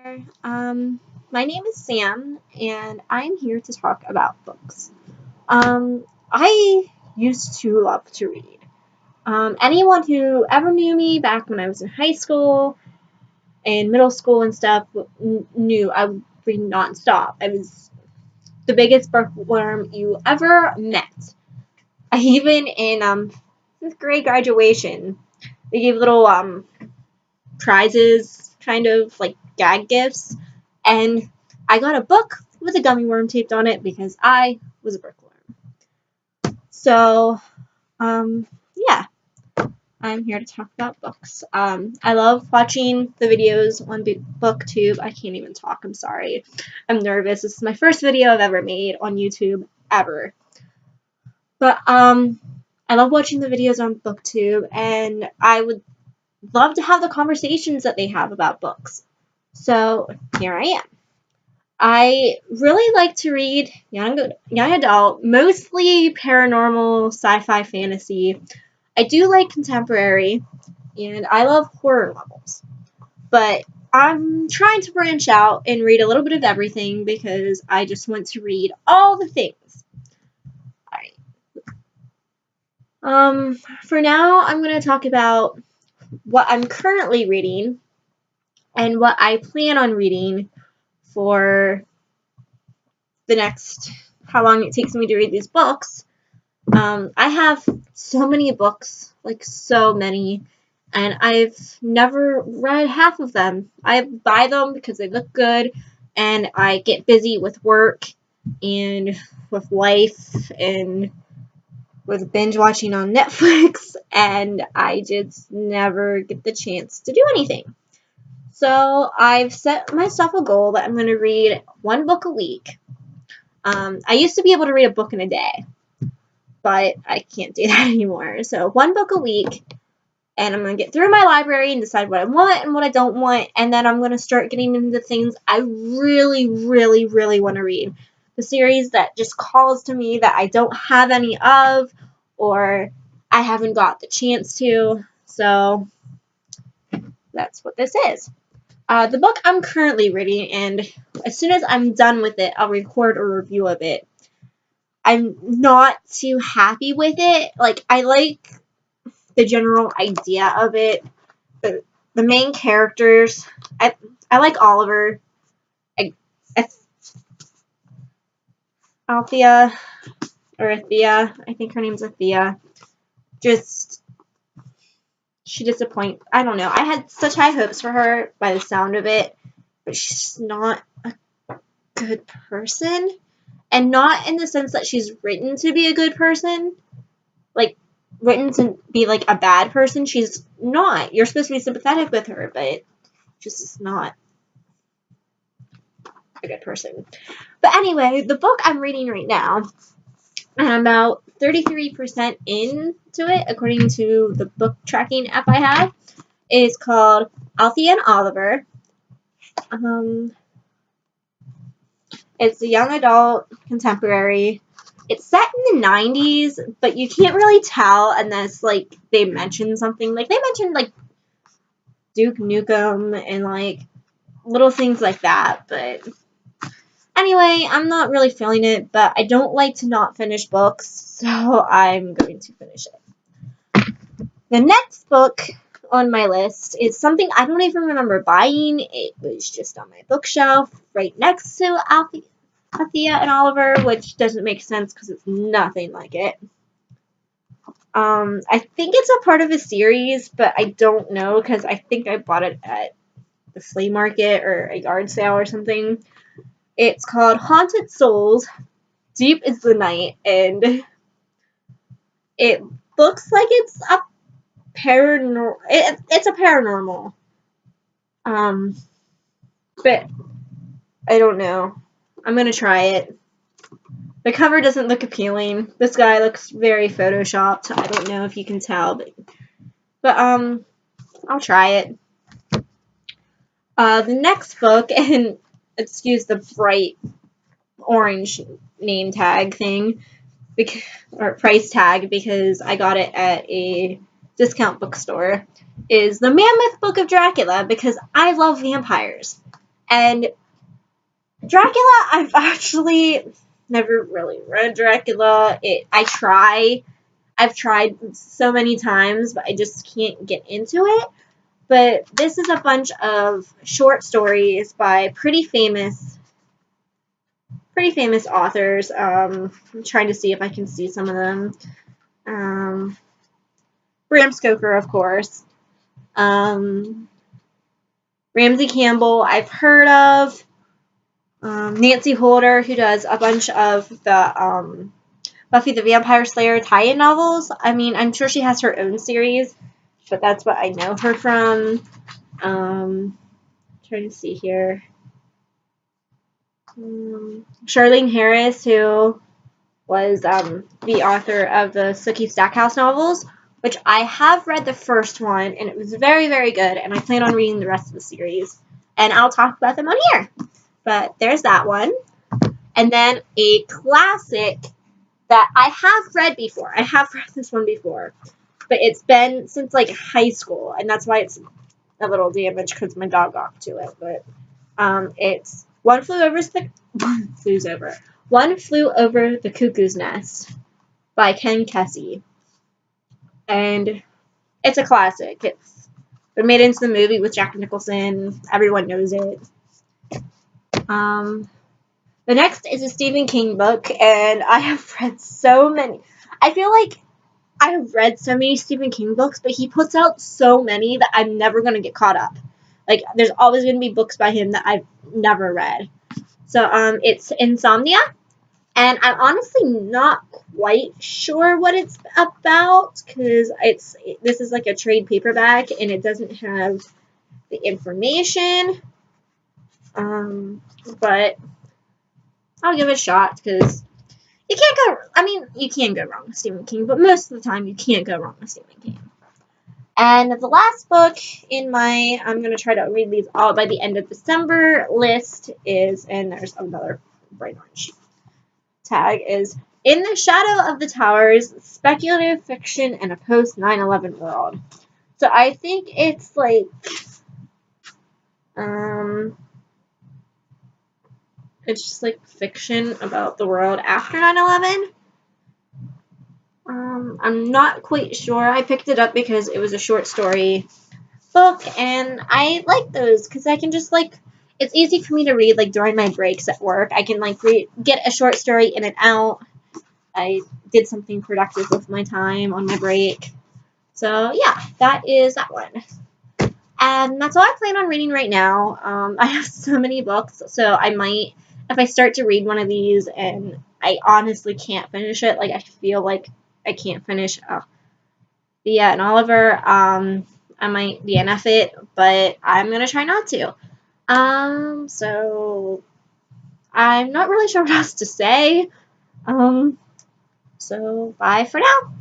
there. My name is Sam, and I'm here to talk about books. I used to love to read. Anyone who ever knew me back when I was in high school and middle school and stuff knew I would read nonstop. I was the biggest bookworm you ever met. Even in fifth grade graduation, they gave little prizes, kind of like gag gifts, and I got a book with a gummy worm taped on it because I was a bookworm. So, yeah, I'm here to talk about books. I love watching the videos on Booktube. I can't even talk, I'm sorry. I'm nervous. This is my first video I've ever made on YouTube, ever. But, I love watching the videos on Booktube, and I would love to have the conversations that they have about books. So here I am. I really like to read young adult, mostly paranormal, sci-fi, fantasy. I do like contemporary, and I love horror novels. But I'm trying to branch out and read a little bit of everything because I just want to read all the things. Alright. For now, I'm going to talk about what I'm currently reading and what I plan on reading for the next, how long it takes me to read these books. I have so many books, like so many, and I've never read half of them. I buy them because they look good, and I get busy with work and with life and with binge watching on Netflix, and I just never get the chance to do anything. So I've set myself a goal that I'm going to read one book a week. I used to be able to read a book in a day, but I can't do that anymore. So one book a week, and I'm going to get through my library and decide what I want and what I don't want, and then I'm going to start getting into things I really, really, really want to read. The series that just calls to me that I don't have any of, or I haven't got the chance to. So that's what this is. The book I'm currently reading, and as soon as I'm done with it, I'll record a review of it. I'm not too happy with it. Like, I like the general idea of it. The main characters, I like Oliver. Althea, or Athea, I think her name's Athea. She disappoints. I don't know. I had such high hopes for her by the sound of it, but she's not a good person. And not in the sense that she's written to be a good person. Like, written to be, like, a bad person. She's not. You're supposed to be sympathetic with her, but she's just not a good person. But anyway, the book I'm reading right now, and I'm about 33% into it, according to the book tracking app I have, is called Althea and Oliver. It's a young adult contemporary. It's set in the 90s, but you can't really tell unless, like, they mention something. Like, they mentioned, like, Duke Nukem and, like, little things like that, but anyway, I'm not really feeling it, but I don't like to not finish books, so I'm going to finish it. The next book on my list is something I don't even remember buying. It was just on my bookshelf right next to Althea and Oliver, which doesn't make sense because it's nothing like it. I think it's a part of a series, but I don't know because I think I bought it at the flea market or a yard sale or something. It's called Haunted Souls, Deep is the Night, and it looks like it's a paranormal. It's a paranormal. But I don't know. I'm gonna try it. The cover doesn't look appealing. This guy looks very photoshopped. I don't know if you can tell, but I'll try it. The next book, and excuse the bright orange name tag thing, or price tag, because I got it at a discount bookstore, is The Mammoth Book of Dracula, because I love vampires. And Dracula, I've actually never really read Dracula. I've tried so many times, but I just can't get into it. But this is a bunch of short stories by pretty famous authors. I'm trying to see if I can see some of them. Bram Stoker, of course. Ramsey Campbell, I've heard of. Nancy Holder, who does a bunch of the Buffy the Vampire Slayer tie-in novels. I mean, I'm sure she has her own series, but that's what I know her from. Trying to see here. Charlene Harris, who was the author of the Sookie Stackhouse novels, which I have read the first one, and it was very, very good, and I plan on reading the rest of the series. And I'll talk about them on here. But there's that one. And then a classic that I have read before. I have read this one before. But it's been since, like, high school, and that's why it's a little damaged because my dog got to it. But it's One Flew Over the Cuckoo's Nest by Ken Kesey. And it's a classic. It's been made into the movie with Jack Nicholson. Everyone knows it. The next is a Stephen King book, and I have read so many. I feel like I have read so many Stephen King books, but he puts out so many that I'm never going to get caught up. Like, there's always going to be books by him that I've never read. So, it's Insomnia, and I'm honestly not quite sure what it's about, because this is like a trade paperback, and it doesn't have the information, but I'll give it a shot, because you can go wrong with Stephen King, but most of the time you can't go wrong with Stephen King. And the last book in my, I'm going to try to read these all by the end of December list is, and there's another bright orange tag, is In the Shadow of the Towers, Speculative Fiction in a Post 9/11 World. So I think it's like, it's just like fiction about the world after 9/11. I'm not quite sure. I picked it up because it was a short story book, and I like those because I can just, like, it's easy for me to read, like, during my breaks at work. I can, like, get a short story in and out. I did something productive with my time on my break. So, yeah, that is that one. And that's all I plan on reading right now. I have so many books, so I might, if I start to read one of these and I honestly can't finish it, like, I feel like I can't finish Thea and Oliver, I might DNF it, but I'm going to try not to. So I'm not really sure what else to say. So bye for now.